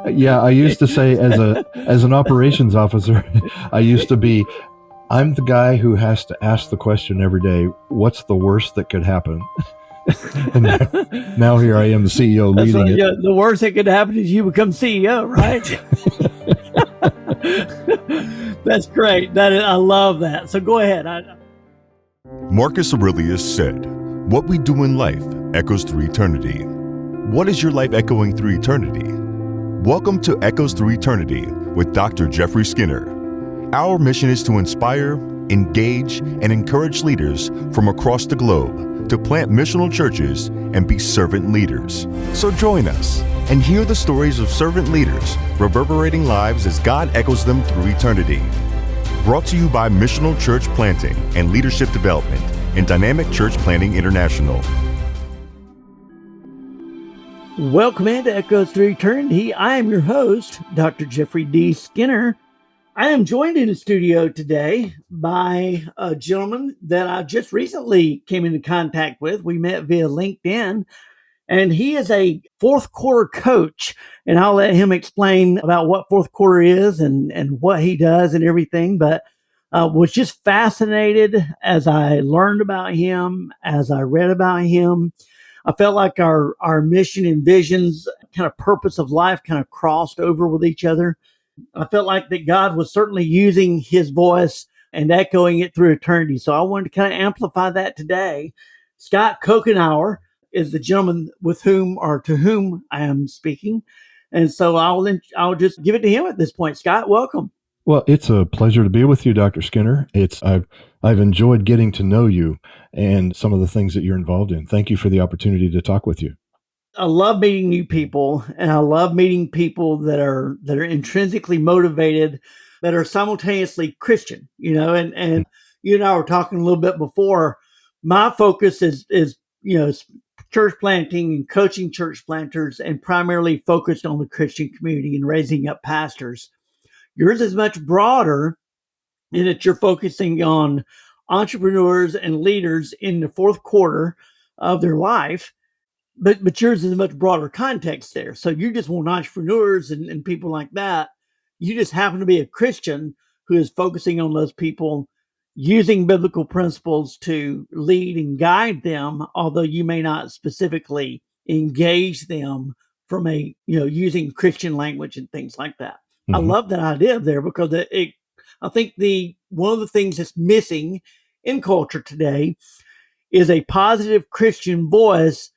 Yeah, I used to say as an operations officer, I used to be, I'm the guy who has to ask the question every day, what's the worst that could happen? And now here I am, the CEO That's leading right. it. Yeah, the worst that could happen is you become CEO, right? That's great. I love that. So go ahead. Marcus Aurelius said, "What we do in life echoes through eternity." What is your life echoing through eternity? Welcome to Echoes Through Eternity with Dr. Jeffrey Skinner. Our mission is to inspire, engage, and encourage leaders from across the globe to plant missional churches and be servant leaders. So join us and hear the stories of servant leaders reverberating lives as God echoes them through eternity. Brought to you by Missional Church Planting and Leadership Development and Dynamic Church Planting International. Welcome into Echoes Through Eternity. I am your host, Dr. Jeffrey D. Skinner. I am joined in the studio today by a gentleman that I just recently came into contact with. We met via LinkedIn, and he is a fourth quarter coach. And I'll let him explain about what fourth quarter is and what he does and everything. But was just fascinated as I learned about him, as I read about him. I felt like our mission and visions, kind of purpose of life, kind of crossed over with each other. I felt like that God was certainly using his voice and echoing it through eternity. So I wanted to kind of amplify that today. Scott Couchenour is the gentleman with whom or to whom I am speaking. And so I'll just give it to him at this point. Scott, welcome. Well, it's a pleasure to be with you, Dr. Skinner. I've enjoyed getting to know you and some of the things that you're involved in. Thank you for the opportunity to talk with you. I love meeting new people, and I love meeting people that are intrinsically motivated, that are simultaneously Christian, and you and I were talking a little bit before. My focus is church planting and coaching church planters, and primarily focused on the Christian community and raising up pastors. Yours is much broader in that you're focusing on entrepreneurs and leaders in the fourth quarter of their life. But yours is a much broader context there. So you just want entrepreneurs and people like that. You just happen to be a Christian who is focusing on those people, using biblical principles to lead and guide them, although you may not specifically engage them from using Christian language and things like that. Mm-hmm. I love that idea there because I think one of the things that's missing in culture today is a positive Christian voice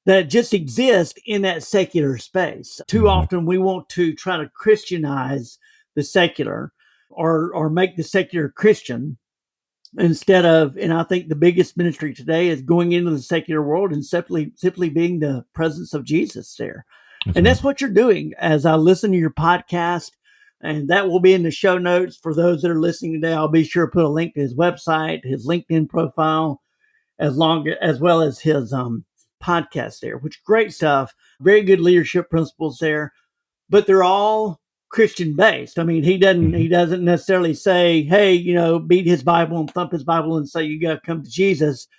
that just exists in that secular space. Too often we want to try to Christianize the secular or make the secular Christian instead of, and I think the biggest ministry today is going into the secular world and simply being the presence of Jesus there. That's what you're doing as I listen to your podcast. And that will be in the show notes for those that are listening today. I'll be sure to put a link to his website, his LinkedIn profile, as well as his podcast there, which great stuff. Very good leadership principles there, but they're all Christian based. I mean, he doesn't necessarily say, hey, beat his Bible and thump his Bible and say, you got to come to Jesus.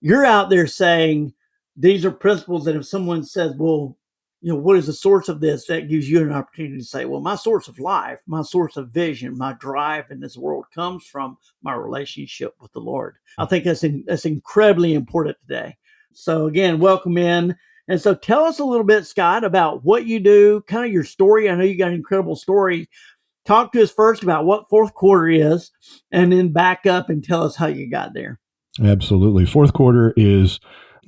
You're out there saying these are principles that if someone says, well, what is the source of this? That gives you an opportunity to say, well, my source of life, my source of vision, my drive in this world comes from my relationship with the Lord. I think that's incredibly important today. So again, welcome in. And so tell us a little bit, Scott, about what you do, kind of your story. I know you got an incredible story. Talk to us first about what fourth quarter is, and then back up and tell us how you got there. Absolutely. Fourth quarter is,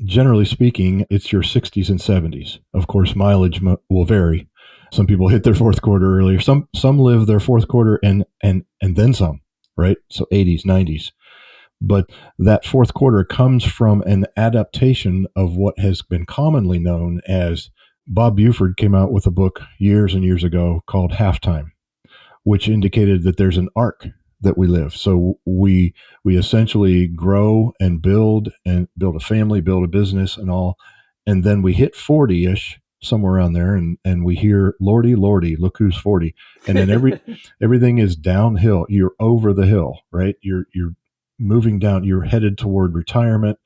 generally speaking, it's your 60s and 70s. Of course, mileage will vary. Some people hit their fourth quarter earlier. Some live their fourth quarter and then some, right? So 80s, 90s. But that fourth quarter comes from an adaptation of what has been commonly known as, Bob Buford came out with a book years and years ago called Halftime, which indicated that there's an arc that we live. So we essentially grow and build a family, build a business and all. And then we hit 40-ish, somewhere around there, and we hear, Lordy, Lordy, look who's 40. And then everything is downhill. You're over the hill, right? You're moving down, you're headed toward retirement,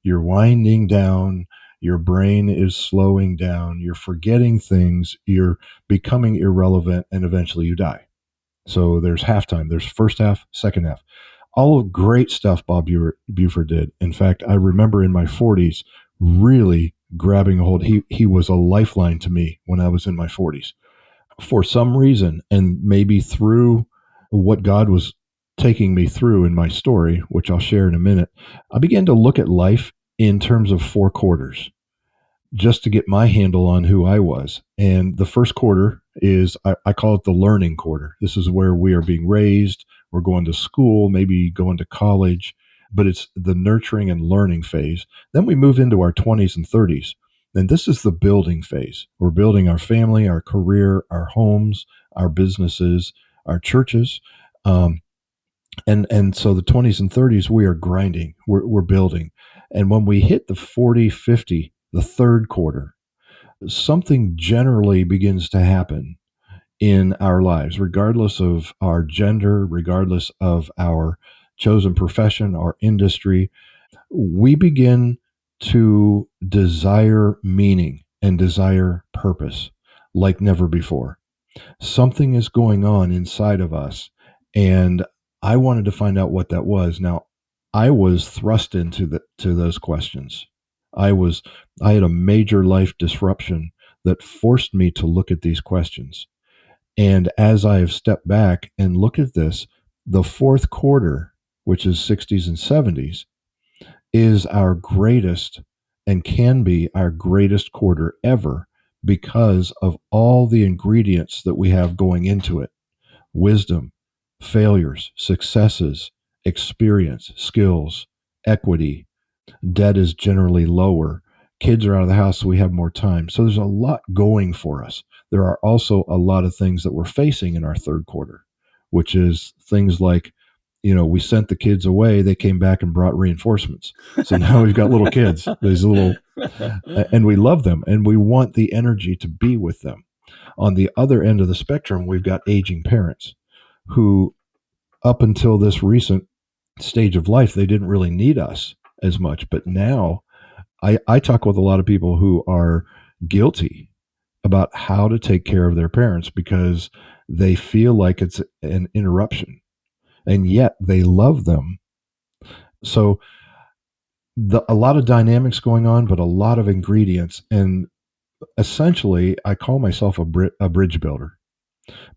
you're winding down, Your brain is slowing down. You're forgetting things. You're becoming irrelevant, and eventually you die. So there's halftime. There's first half, second half. All of great stuff Bob Buford did. In fact, I remember in my 40s really grabbing a hold. He was a lifeline to me when I was in my 40s. For some reason, and maybe through what God was taking me through in my story, which I'll share in a minute, I began to look at life in terms of 4 quarters just to get my handle on who I was. And the first quarter is, I call it the learning quarter. This is where we are being raised. We're going to school, maybe going to college, but it's the nurturing and learning phase. Then we move into our 20s and 30s. And this is the building phase. We're building our family, our career, our homes, our businesses, our churches. And so the 20s and 30s, we are grinding, we're building. And when we hit the 40, 50, the third quarter, something generally begins to happen in our lives, regardless of our gender, regardless of our chosen profession, our industry. We begin to desire meaning and desire purpose like never before. Something is going on inside of us, and I wanted to find out what that was. Now, I was thrust into those questions. I had a major life disruption that forced me to look at these questions. And as I have stepped back and look at this, the fourth quarter, which is 60s and 70s, is our greatest and can be our greatest quarter ever because of all the ingredients that we have going into it: wisdom, failures, successes, experience, skills, equity. Debt is generally lower. Kids are out of the house, so we have more time. So there's a lot going for us. There are also a lot of things that we're facing in our third quarter, which is things like, we sent the kids away. They came back and brought reinforcements. So now we've got little kids, and we love them and we want the energy to be with them. On the other end of the spectrum, we've got aging parents who, up until this recent stage of life, they didn't really need us as much. But now I talk with a lot of people who are guilty about how to take care of their parents because they feel like it's an interruption, and yet they love them. So a lot of dynamics going on, but a lot of ingredients. And essentially, I call myself a bridge builder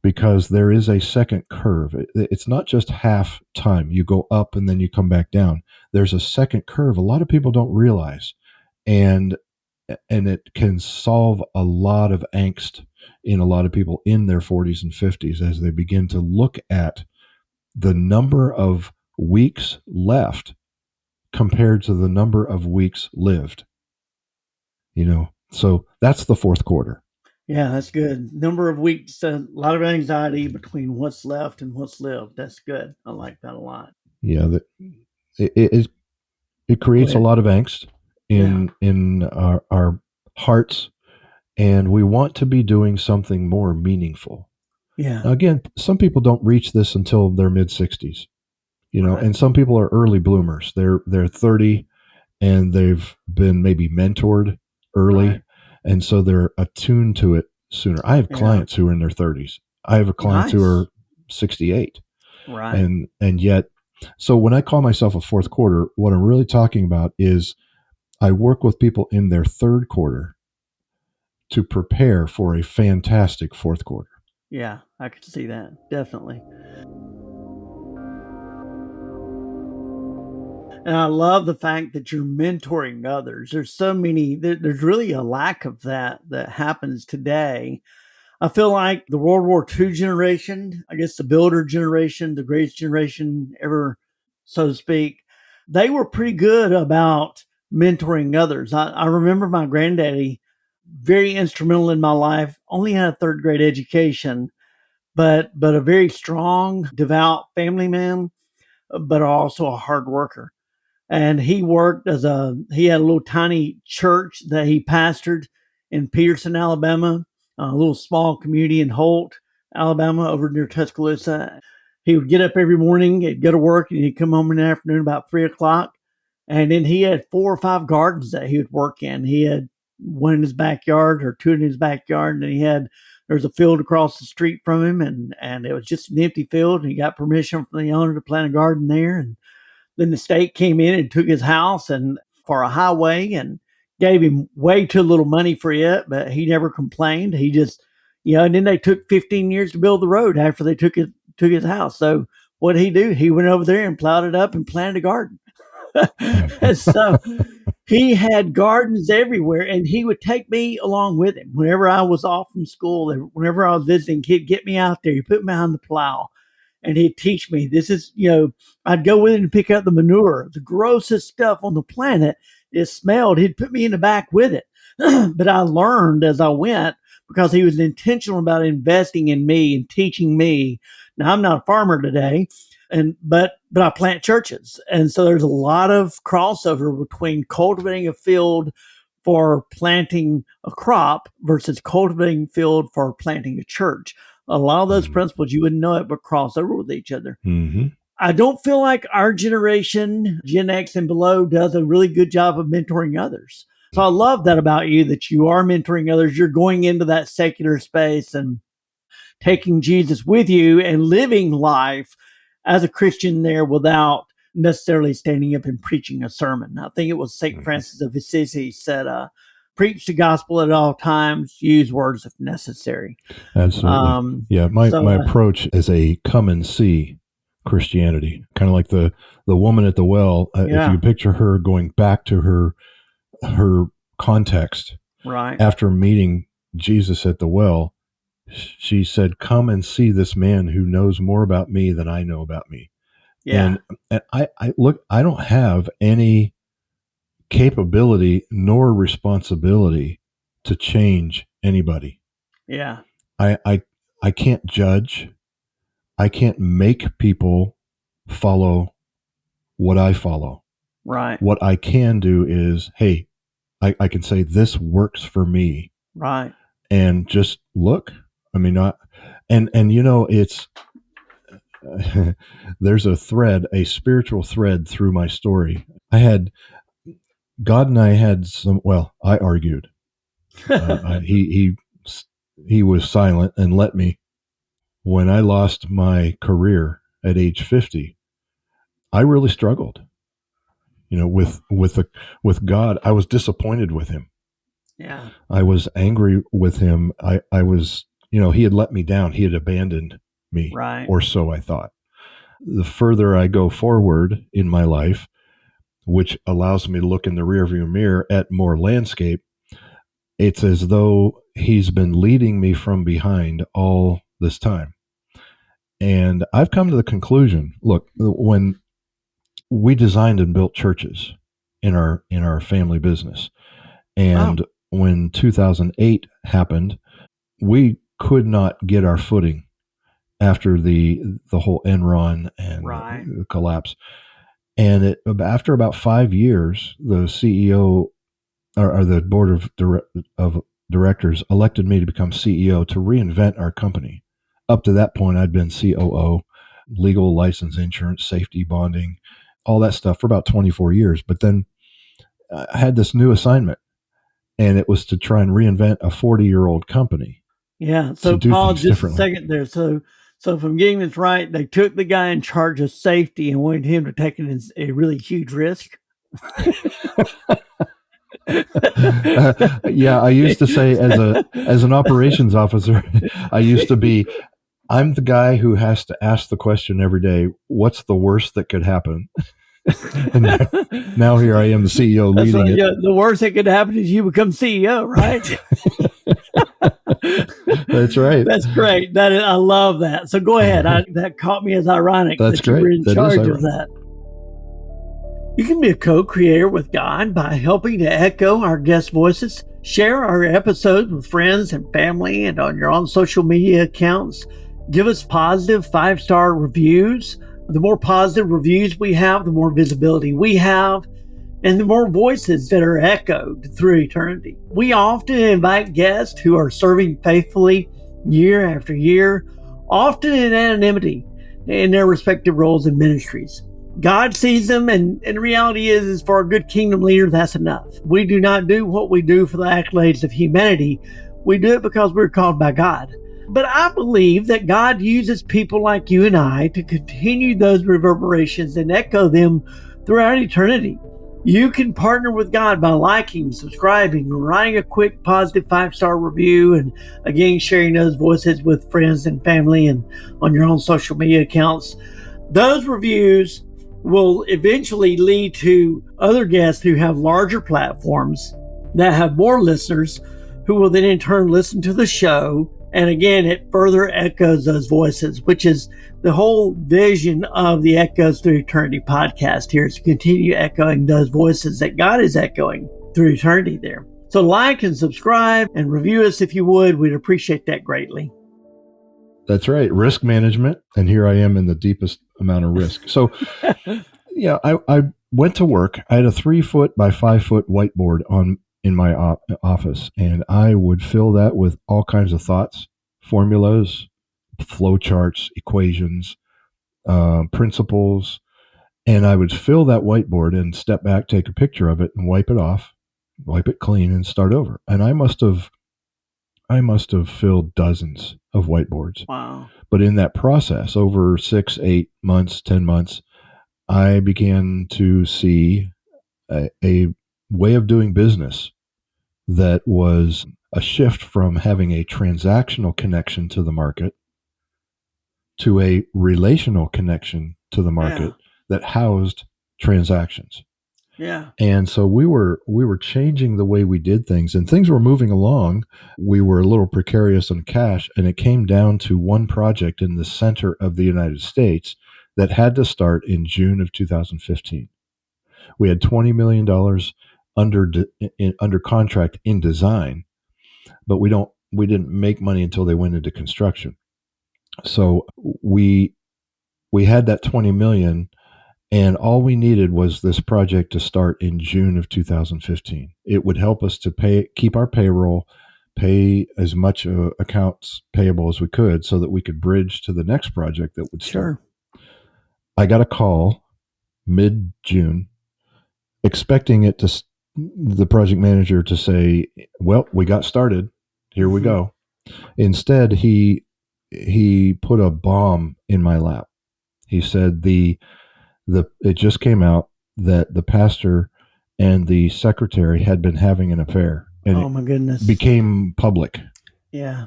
because there is a second curve. It's not just half time. You go up and then you come back down. There's a second curve. A lot of people don't realize. And it can solve a lot of angst in a lot of people in their 40s and 50s as they begin to look at the number of weeks left compared to the number of weeks lived. So that's the fourth quarter. Yeah, that's good. Number of weeks, a lot of anxiety between what's left and what's lived. That's good. I like that a lot. Yeah, it creates a lot of angst in our hearts, and we want to be doing something more meaningful. Yeah. Now, again, some people don't reach this until their mid 60s, Right. and some people are early bloomers. They're 30 and they've been maybe mentored early, Right. and so they're attuned to it sooner. I have clients who are in their 30s. I have clients who are 68. Right. And yet, so when I call myself a fourth quarter, what I'm really talking about is I work with people in their third quarter to prepare for a fantastic fourth quarter. Yeah, I could see that. Definitely. And I love the fact that you're mentoring others. There's so many, there's really a lack of that happens today. I feel like the World War II generation, I guess the builder generation, the greatest generation ever, so to speak, they were pretty good about mentoring others. I remember my granddaddy, very instrumental in my life, only had a third grade education, but a very strong, devout family man, but also a hard worker. And he he had a little tiny church that he pastored in Peterson, Alabama, a little small community in Holt, Alabama, over near Tuscaloosa. He would get up every morning, he'd go to work, and he'd come home in the afternoon about 3 o'clock. And then he had 4 or 5 gardens that he would work in. He had one in his backyard or two in his backyard. And then there's a field across the street from him. And it was just an empty field. And he got permission from the owner to plant a garden there. And then the state came in and took his house and for a highway and gave him way too little money for it, but he never complained. He just, and then they took 15 years to build the road after they took his house. So what did he do? He went over there and plowed it up and planted a garden. And so he had gardens everywhere, and he would take me along with him whenever I was off from school. Whenever I was visiting, he'd get me out there. He put me behind the plow, and he'd teach me. This is, I'd go with him to pick up the manure, the grossest stuff on the planet. It smelled. He'd put me in the back with it. But I learned as I went because he was intentional about investing in me and teaching me. Now, I'm not a farmer today, but I plant churches. And so there's a lot of crossover between cultivating a field for planting a crop versus cultivating field for planting a church. A lot of those principles, you wouldn't know it, but cross over with each other. Mm-hmm. I don't feel like our generation, Gen X and below, does a really good job of mentoring others. So I love that about you, that you are mentoring others. You're going into that secular space and taking Jesus with you and living life as a Christian there without necessarily standing up and preaching a sermon. I think it was St. Francis of Assisi said, preach the gospel at all times, use words if necessary. Absolutely. My approach is a come and see Christianity, kind of like the woman at the well. If you picture her going back to her context, right after meeting Jesus at the well, she said, "Come and see this man who knows more about me than I know about me." Yeah. And I don't have any capability nor responsibility to change anybody. Yeah. I can't judge. I can't make people follow what I follow. Right. What I can do is, hey, I can say this works for me. Right. And just look. I mean, it's there's a spiritual thread through my story. God and I had I argued. He was silent and let me. When I lost my career at age 50, I really struggled. With God, I was disappointed with him. Yeah. I was angry with him. I was, he had let me down. He had abandoned me, right. Or so I thought. The further I go forward in my life, which allows me to look in the rearview mirror at more landscape, it's as though he's been leading me from behind all this time. And I've come to the conclusion, look, when we designed and built churches in our family business, and when 2008 happened, we could not get our footing after the whole Enron and the collapse. And after about 5 years, the CEO or the board of directors elected me to become CEO to reinvent our company. Up to that point, I'd been COO, legal, license, insurance, safety, bonding, all that stuff for about 24 years. But then I had this new assignment, and it was to try and reinvent a 40-year-old company. Yeah. So Paul, just a second there. So if I'm getting this right, they took the guy in charge of safety and wanted him to take a really huge risk. I used to say as an operations officer, I'm the guy who has to ask the question every day, what's the worst that could happen? And now here I am, the CEO leading it. Yeah, the worst that could happen is you become CEO, right? That's right. That's great. I love that. So go ahead. That caught me as ironic. That's that you were in great. charge of that. You can be a co-creator with God by helping to echo our guest voices, share our episodes with friends and family and on your own social media accounts. Give us positive 5-star reviews. The more positive reviews we have, the more visibility we have, and the more voices that are echoed through eternity. We often invite guests who are serving faithfully year after year, often in anonymity in their respective roles and ministries. God sees them, and the reality is for a good kingdom leader, that's enough. We do not do what we do for the accolades of humanity. We do it because we're called by God. But I believe that God uses people like you and I to continue those reverberations and echo them throughout eternity. You can partner with God by liking, subscribing, writing a quick positive 5-star review, and again, sharing those voices with friends and family and on your own social media accounts. Those reviews will eventually lead to other guests who have larger platforms that have more listeners who will then in turn listen to the show. And again, it further echoes those voices, which is the whole vision of the Echoes Through Eternity podcast here, is to continue echoing those voices that God is echoing through eternity there. So like and subscribe and review us if you would. We'd appreciate that greatly. That's right. Risk management. And here I am in the deepest amount of risk. So, yeah, I went to work. I had a 3-foot by 5-foot whiteboard in my office, and I would fill that with all kinds of thoughts, formulas, flow charts, equations, principles. And I would fill that whiteboard and step back, take a picture of it and wipe it off, wipe it clean and start over. And I must have filled dozens of whiteboards. Wow. But in that process, over 6, 8 months, 10 months, I began to see a way of doing business that was a shift from having a transactional connection to the market to a relational connection to the market that housed transactions. Yeah. And so we were changing the way we did things, and things were moving along. We were a little precarious on cash, and it came down to one project in the center of the United States that had to start in June of 2015. We had $20 million under contract in design, but we didn't make money until they went into construction. So we had that 20 million, and all we needed was this project to start in June of 2015. It would help us to keep our payroll, pay as much accounts payable as we could, so that we could bridge to the next project that would start. Sure. I got a call mid-June, expecting the project manager to say, "Well, we got started. Here we go." Instead, he put a bomb in my lap. He said it just came out that the pastor and the secretary had been having an affair, and oh my goodness, became public. Yeah.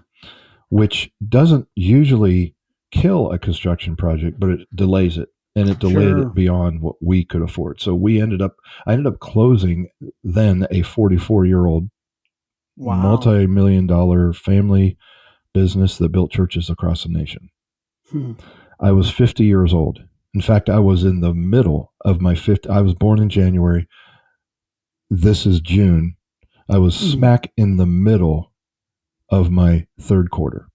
Which doesn't usually kill a construction project, but it delays it, and it delayed it beyond what we could afford. So I ended up closing then a 44-year-old multi-million-dollar family business that built churches across the nation. I was 50 years old. In fact, I was in the middle of my 50. I was born in January. This is June. I was smack in the middle of my third quarter.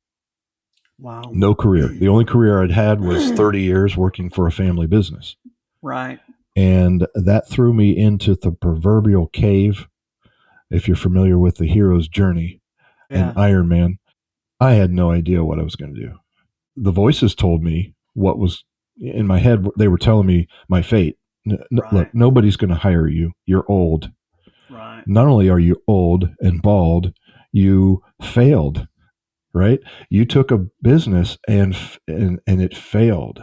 Wow. No career. The only career I'd had was 30 years working for a family business. Right. And that threw me into the proverbial cave. If you're familiar with the hero's journey and Iron Man, I had no idea what I was going to do. The voices told me what was in my head. They were telling me my fate. Look, nobody's going to hire you. You're old. Right. Not only are you old and bald, you failed. Right? You took a business and it failed.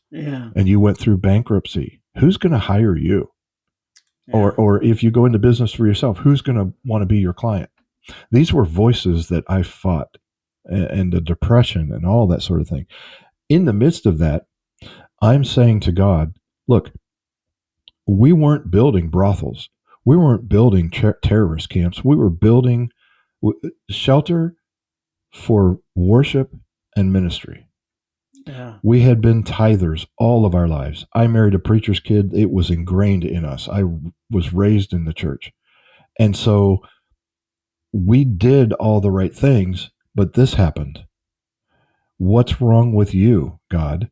Yeah. And you went through bankruptcy. Who's going to hire you? Yeah. Or if you go into business for yourself, who's going to want to be your client? These were voices that I fought, and the depression and all that sort of thing. In the midst of that, I'm saying to God, look, we weren't building brothels. We weren't building terrorist camps. We were building shelter for worship and ministry. Yeah. We had been tithers all of our lives. I married a preacher's kid. It was ingrained in us. I was raised in the church. And so we did all the right things, but this happened. What's wrong with you, God?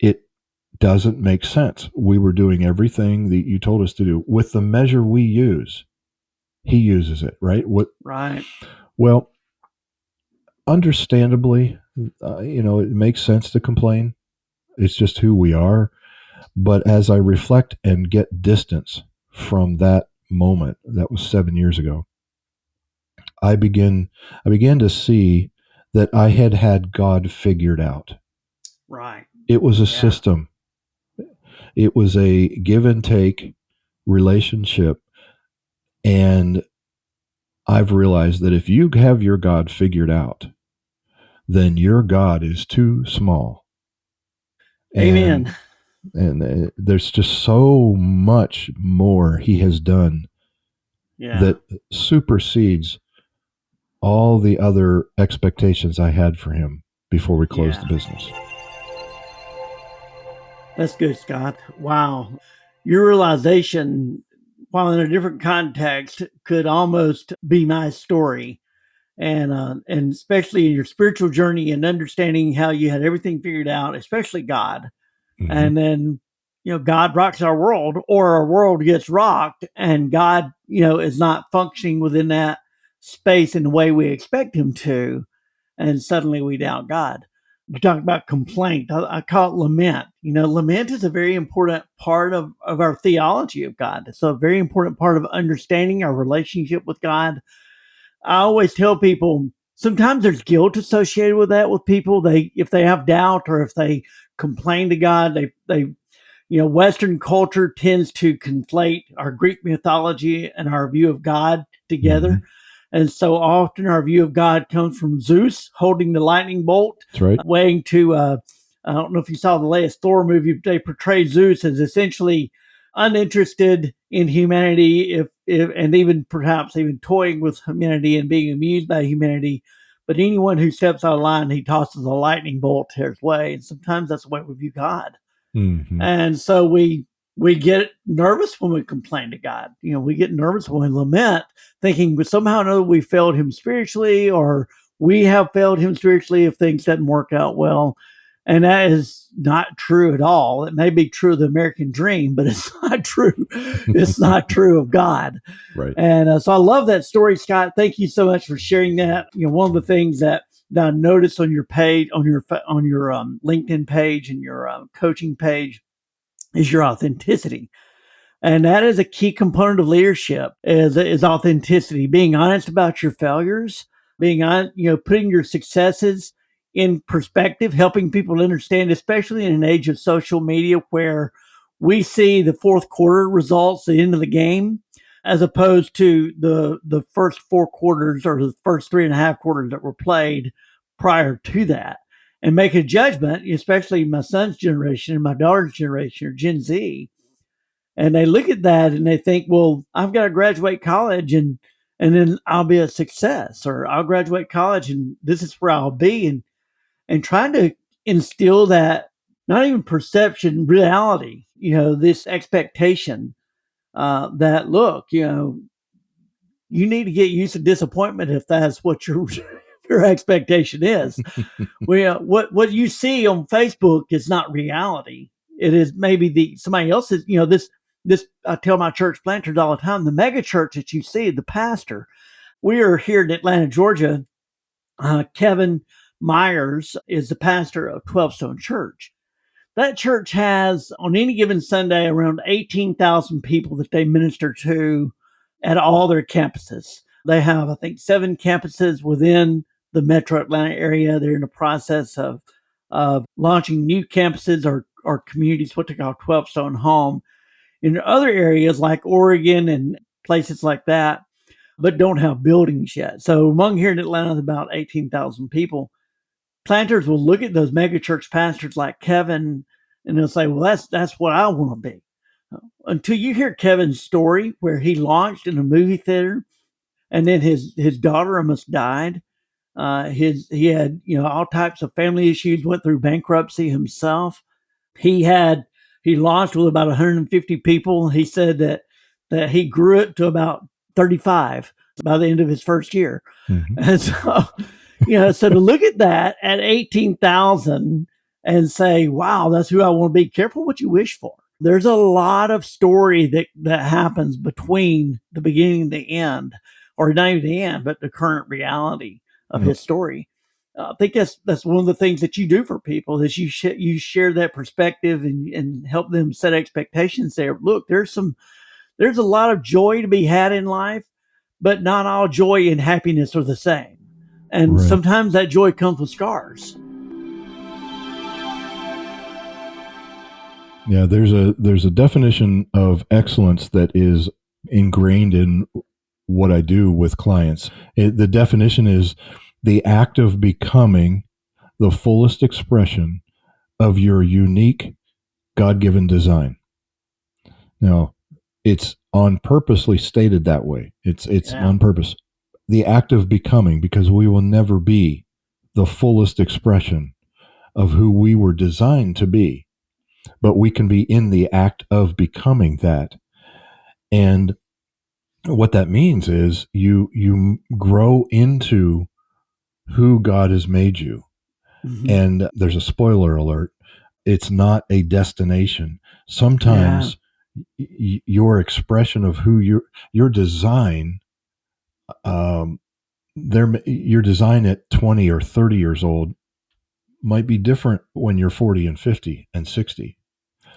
It doesn't make sense. We were doing everything that you told us to do. With the measure we use, he uses it, right? Right. Well, understandably, it makes sense to complain. It's just who we are. But as I reflect and get distance from that moment, that was 7 years ago, I began to see that I had God figured out. Right. It was a Yeah. system. It was a give and take relationship. And I've realized that if you have your God figured out, then your God is too small. Amen. And there's just so much more he has done Yeah. that supersedes all the other expectations I had for him before we closed Yeah. the business. That's good, Scott. Wow. Your realization, while in a different context, could almost be my story. And especially in your spiritual journey and understanding how you had everything figured out, especially God. Mm-hmm. And then, God rocks our world, or our world gets rocked, and God, is not functioning within that space in the way we expect him to. And suddenly we doubt God. You talk about complaint. I call it lament. Lament is a very important part of our theology of God. It's a very important part of understanding our relationship with God. I always tell people sometimes there's guilt associated with that with people. If they have doubt or if they complain to God, they Western culture tends to conflate our Greek mythology and our view of God together. Mm-hmm. And so often our view of God comes from Zeus holding the lightning bolt, That's right. weighing to, I don't know if you saw the latest Thor movie, they portray Zeus as essentially uninterested in humanity, if and even perhaps even toying with humanity and being amused by humanity. But anyone who steps out of line, he tosses a lightning bolt his way. And sometimes that's the way we view God. Mm-hmm. And so we get nervous when we complain to God. We get nervous when we lament, thinking somehow or another we failed him spiritually, or we have failed him spiritually if things didn't work out well. And that is not true at all. It may be true of the American dream, but it's not true. It's not true of God. Right. And so I love that story, Scott. Thank you so much for sharing that. One of the things that I noticed on your page, on your LinkedIn page and your coaching page, is your authenticity. And that is a key component of leadership is authenticity, being honest about your failures, being on, putting your successes in perspective, helping people understand, especially in an age of social media where we see the fourth quarter results, the end of the game, as opposed to the first 4 quarters or the first 3.5 quarters that were played prior to that. And make a judgment, especially my son's generation and my daughter's generation or Gen Z, and they look at that and they think, well, I've got to graduate college and then I'll be a success, or I'll graduate college and this is where I'll be, and trying to instill that, not even perception, reality, this expectation, that look, you need to get used to disappointment if that's what your your expectation is. Well, what you see on Facebook is not reality. It is maybe somebody else's. This I tell my church planters all the time. The mega church that you see, the pastor. We are here in Atlanta, Georgia. Kevin Myers is the pastor of 12 Stone Church. That church has, on any given Sunday, around 18,000 people that they minister to at all their campuses. They have, I think, 7 campuses within the metro Atlanta area. They're in the process of launching new campuses or communities, what they call 12 Stone Home, in other areas like Oregon and places like that, but don't have buildings yet. So among here in Atlanta, about 18,000 people. Planters will look at those mega church pastors like Kevin and they'll say, well, that's what I want to be. Until you hear Kevin's story where he launched in a movie theater and then his daughter almost died. He had, all types of family issues, went through bankruptcy himself. He launched with about 150 people. He said that he grew it to about 35 by the end of his first year. Mm-hmm. And so, so to look at that at 18,000 and say, wow, that's who I want to be. Careful what you wish for. There's a lot of story that happens between the beginning and the end, or not even the end, but the current reality of his story. I think that's one of the things that you do for people is you share that perspective and help them set expectations there. Look, there's a lot of joy to be had in life, but not all joy and happiness are the same. And Right. sometimes that joy comes with scars. Yeah, there's a definition of excellence that is ingrained in what I do with clients. The definition is the act of becoming the fullest expression of your unique God-given design. Now, it's on purposely stated that way. It's Yeah. on purpose. The act of becoming, because we will never be the fullest expression of who we were designed to be, but we can be in the act of becoming that. And what that means is you grow into who God has made you. Mm-hmm. And there's a spoiler alert. It's not a destination. Yeah. Sometimes your expression of who your design, your design at 20 or 30 years old might be different when you're 40 and 50 and 60.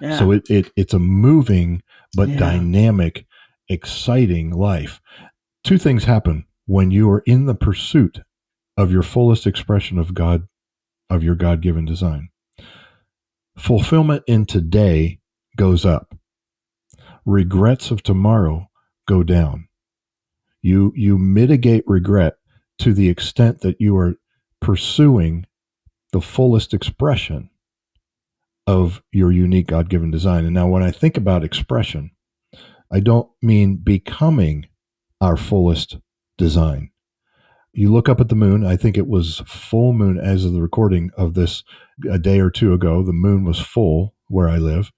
Yeah. So it's a moving but Yeah. dynamic, exciting life. Two things happen when you are in the pursuit of your fullest expression of God, of your God-given design. Fulfillment in today goes up. Regrets of tomorrow go down. You mitigate regret to the extent that you are pursuing the fullest expression of your unique God-given design. And now when I think about expression, I don't mean becoming our fullest design. You look up at the moon. I think it was full moon as of the recording of this a day or two ago. The moon was full where I live.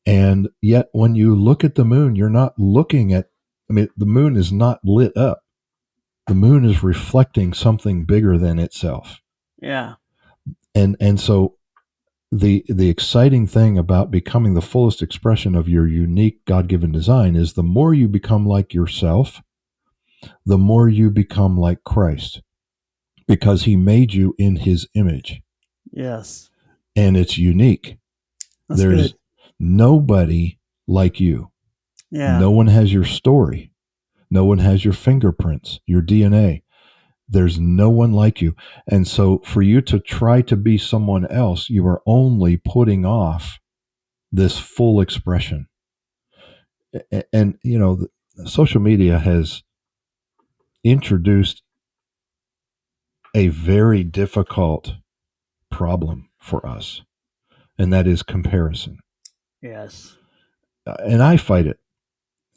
And yet when you look at the moon, you're not looking at, the moon is not lit up. The moon is reflecting something bigger than itself. Yeah. And so the exciting thing about becoming the fullest expression of your unique God-given design is the more you become like yourself, the more you become like Christ, because he made you in his image. Yes. And it's unique. That's There's good. nobody like you. Yeah. No one has your story. No one has your fingerprints, your DNA. There's no one like you. And so for you to try to be someone else, you are only putting off this full expression. And social media has introduced a very difficult problem for us, and that is comparison. Yes. And I fight it.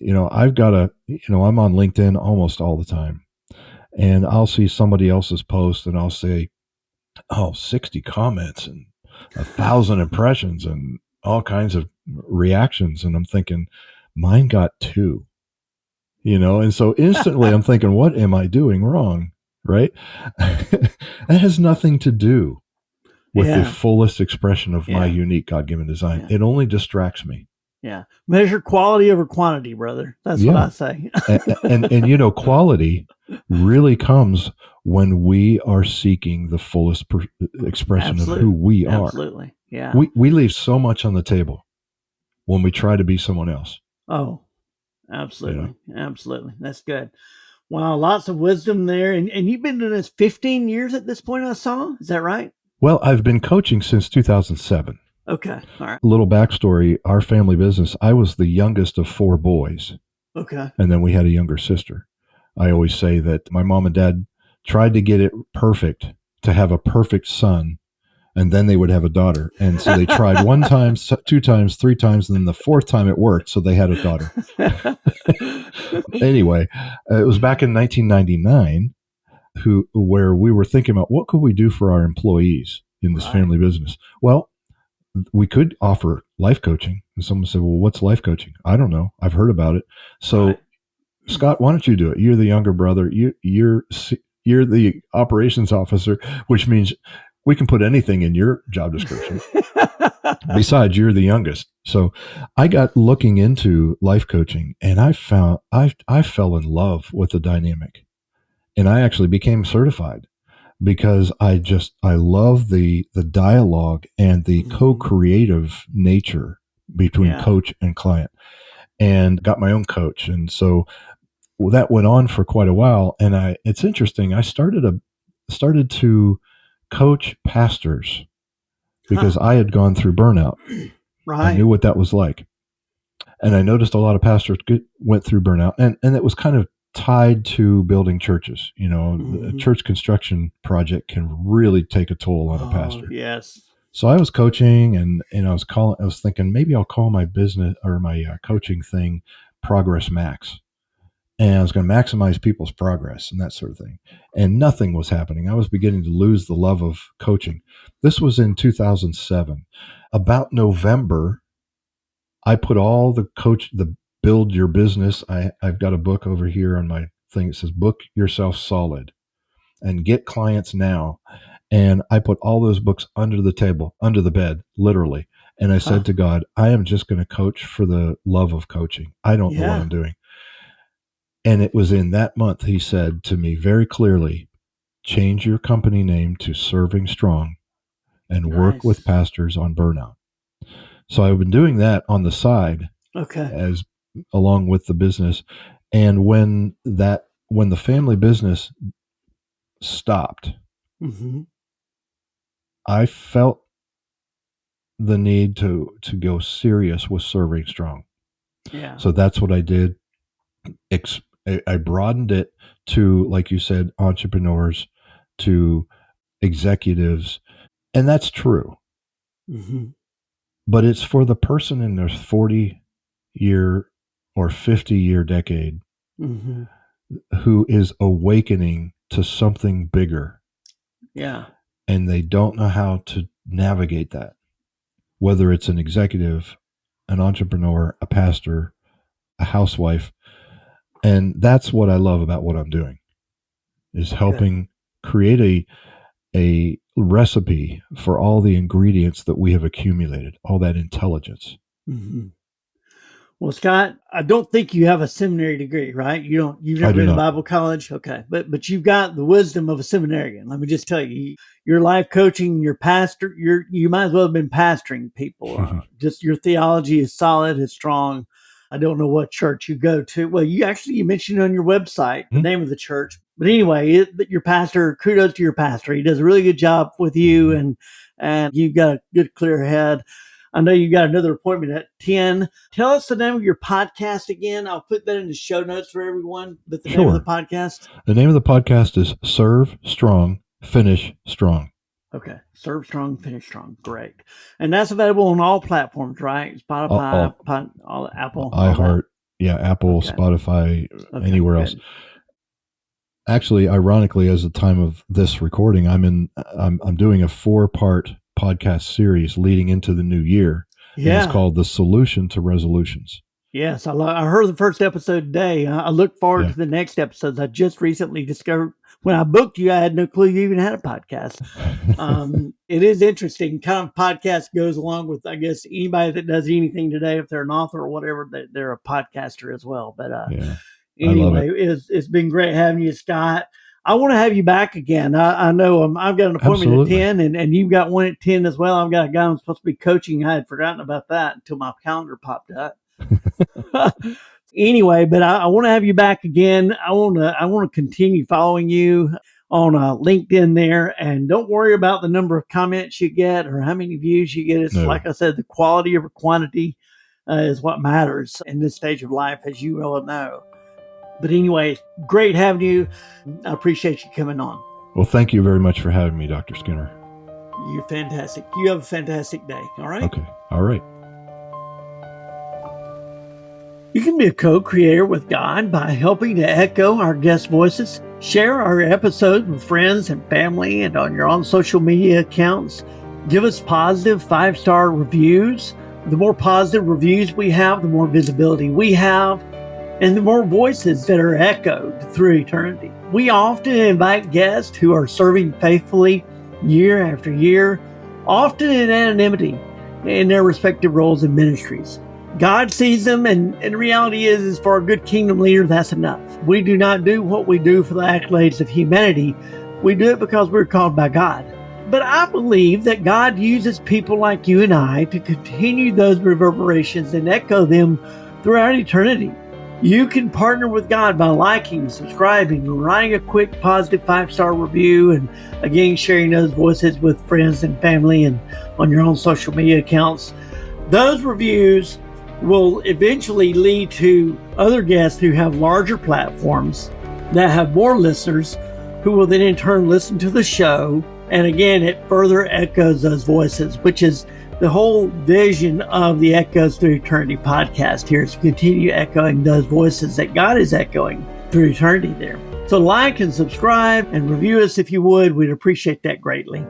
I've got I'm on LinkedIn almost all the time, and I'll see somebody else's post and I'll say, 60 comments and 1,000 impressions and all kinds of reactions. And I'm thinking, mine got 2, and so instantly I'm thinking, what am I doing wrong? Right. That has nothing to do with the Yeah. fullest expression of my Yeah. unique God-given design. Yeah. It only distracts me. Yeah. Measure quality over quantity, brother. That's what I say. and quality really comes when we are seeking the fullest expression of who we are. Absolutely. Yeah. We leave so much on the table when we try to be someone else. Oh, absolutely. Absolutely. That's good. Wow. Lots of wisdom there. And you've been doing this 15 years at this point, I saw. Is that right? Well, I've been coaching since 2007. Okay. All right. A little backstory, our family business, I was the youngest of 4 boys. Okay. And then we had a younger sister. I always say that my mom and dad tried to get it perfect, to have a perfect son, and then they would have a daughter. And so they tried 1 time, 2 times, 3 times, and then the 4th time it worked. So they had a daughter. Anyway, it was back in 1999 where we were thinking about what could we do for our employees in this family business. Well, we could offer life coaching. And someone said, well, what's life coaching? I don't know. I've heard about it. So Scott, why don't you do it? You're the younger brother. You're the operations officer, which means we can put anything in your job description. Besides, you're the youngest. So I got looking into life coaching, and I fell in love with the dynamic, and I actually became certified. because I love the dialogue and the co-creative nature between coach and client, and got my own coach. And so that went on for quite a while. And it's interesting. I started to coach pastors because I had gone through burnout. Right. I knew what that was like. And I noticed a lot of pastors went through burnout, and it was kind of tied to building churches. A church construction project can really take a toll on a pastor. Yes. So I was coaching, and I was thinking maybe I'll call my business or my coaching thing Progress Max. And I was going to maximize people's progress and that sort of thing. And nothing was happening. I was beginning to lose the love of coaching. This was in 2007. About November, I put all the build your business. I've got a book over here on my thing. It says book yourself solid and get clients now. And I put all those books under the table, under the bed, literally. And I said to God, I am just going to coach for the love of coaching. I don't know what I'm doing. And it was in that month, he said to me very clearly, change your company name to Serving Strong and work with pastors on burnout. So I've been doing that on the side, as along with the business. And when the family business stopped, I felt the need to go serious with Serving Strong. Yeah. So that's what I did. I broadened it to, like you said, entrepreneurs, to executives, and that's true. But it's for the person in their 40-year or 50-year decade who is awakening to something bigger. Yeah. And they don't know how to navigate that, whether it's an executive, an entrepreneur, a pastor, a housewife. And that's what I love about what I'm doing, is helping create a recipe for all the ingredients that we have accumulated, all that intelligence. Well, Scott, I don't think you have a seminary degree, right? You've never been to Bible college. Okay. But you've got the wisdom of a seminarian. Let me just tell you, your life coaching, your pastor, you might as well have been pastoring people. Just your theology is solid, it's strong. I don't know what church you go to. Well, you mentioned on your website the name of the church. But anyway, your pastor, kudos to your pastor. He does a really good job with you, and you've got a good, clear head. I know you got another appointment at 10. Tell us the name of your podcast again. I'll put that in the show notes for everyone. But the name of the podcast? The name of the podcast is Serve Strong, Finish Strong. Okay. Serve Strong, Finish Strong. Great. And that's available on all platforms, right? Spotify, all Apple. iHeart. Yeah, Apple, Spotify, anywhere else. Actually, ironically, as the time of this recording, I'm doing a 4-part podcast series leading into the new year. Yeah. It's called The Solution to Resolutions. Yes, I heard the first episode today. I look forward to the next episodes. I just recently discovered, when I booked you, I had no clue you even had a podcast. It is interesting. Kind of podcast goes along with, I guess, anybody that does anything today, if they're an author or whatever, they're a podcaster as well. But anyway, it's been great having you, Scott. I want to have you back again. I know I've got an appointment at 10, and you've got one at 10 as well. I've got a guy I'm supposed to be coaching. I had forgotten about that until my calendar popped up. Anyway, but I want to have you back again. I want to continue following you on LinkedIn there, and don't worry about the number of comments you get or how many views you get. It's like I said, the quality over quantity is what matters in this stage of life, as you well know. But anyway, great having you. I appreciate you coming on. Well, thank you very much for having me, Dr. Skinner. You're fantastic. You have a fantastic day. All right? Okay. All right. You can be a co-creator with God by helping to echo our guest voices, share our episodes with friends and family and on your own social media accounts. Give us positive 5-star reviews. The more positive reviews we have, the more visibility we have, and the more voices that are echoed through eternity. We often invite guests who are serving faithfully year after year, often in anonymity in their respective roles and ministries. God sees them, and the reality is for a good kingdom leader, that's enough. We do not do what we do for the accolades of humanity, We do it because we're called by God. But I believe that God uses people like you and I to continue those reverberations and echo them throughout eternity. You can partner with God by liking, subscribing, writing a quick positive 5-star review, and again, sharing those voices with friends and family and on your own social media accounts. Those reviews will eventually lead to other guests who have larger platforms that have more listeners who will then in turn listen to the show. And again, it further echoes those voices, which is the whole vision of the Echoes Through Eternity podcast here, is to continue echoing those voices that God is echoing through eternity there. So like and subscribe and review us if you would. We'd appreciate that greatly.